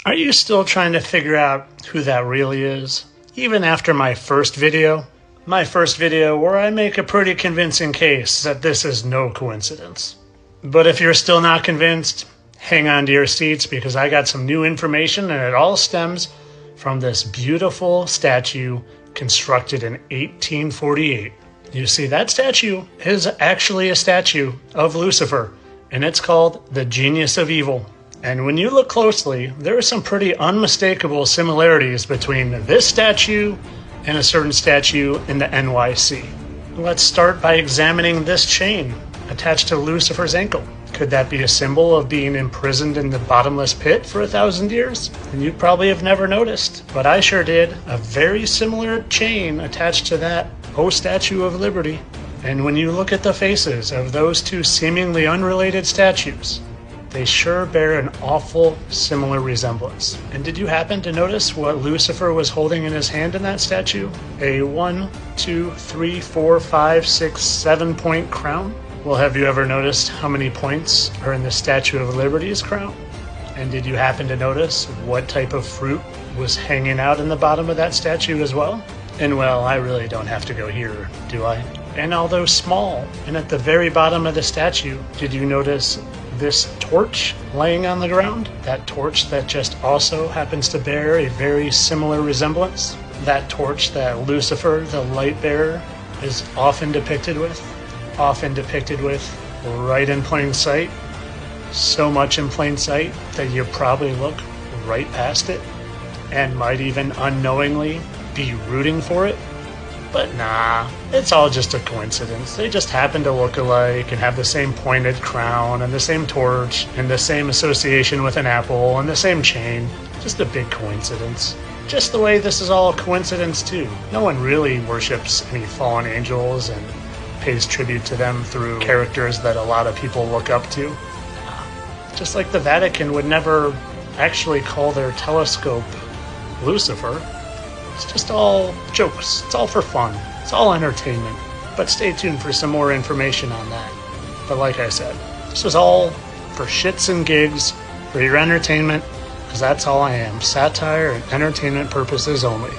Are you still trying to figure out who that really is? Even after my first video? My first video where I make a pretty convincing case that this is no coincidence. But if you're still not convinced, hang on to your seats because I got some new information and it all stems from this beautiful statue constructed in 1848. You see, that statue is actually a statue of Lucifer, and it's called the Genius of Evil. And when you look closely, there are some pretty unmistakable similarities between this statue and a certain statue in the NYC. Let's start by examining this chain attached to Lucifer's ankle. Could that be a symbol of being imprisoned in the bottomless pit for 1,000 years? And you probably have never noticed, but I sure did. A very similar chain attached to that Statue of Liberty. And when you look at the faces of those two seemingly unrelated statues, they sure bear an awful similar resemblance. And did you happen to notice what Lucifer was holding in his hand in that statue? A 1, 2, 3, 4, 5, 6, 7 point crown? Well, have you ever noticed how many points are in the Statue of Liberty's crown? And did you happen to notice what type of fruit was hanging out in the bottom of that statue as well? And well, I really don't have to go here, do I? And although small, and at the very bottom of the statue, did you notice this torch laying on the ground? That torch that just also happens to bear a very similar resemblance? That torch that Lucifer, the light bearer, is often depicted with right in plain sight. So much in plain sight that you probably look right past it and might even unknowingly be rooting for it. But nah, it's all just a coincidence. They just happen to look alike and have the same pointed crown and the same torch and the same association with an apple and the same chain. Just a big coincidence. Just the way this is all a coincidence too. No one really worships any fallen angels and pays tribute to them through characters that a lot of people look up to. Just like the Vatican would never actually call their telescope Lucifer. It's just all jokes. It's all for fun. It's all entertainment. But stay tuned for some more information on that. But like I said, this is all for shits and gigs, for your entertainment, because that's all I am. Satire and entertainment purposes only.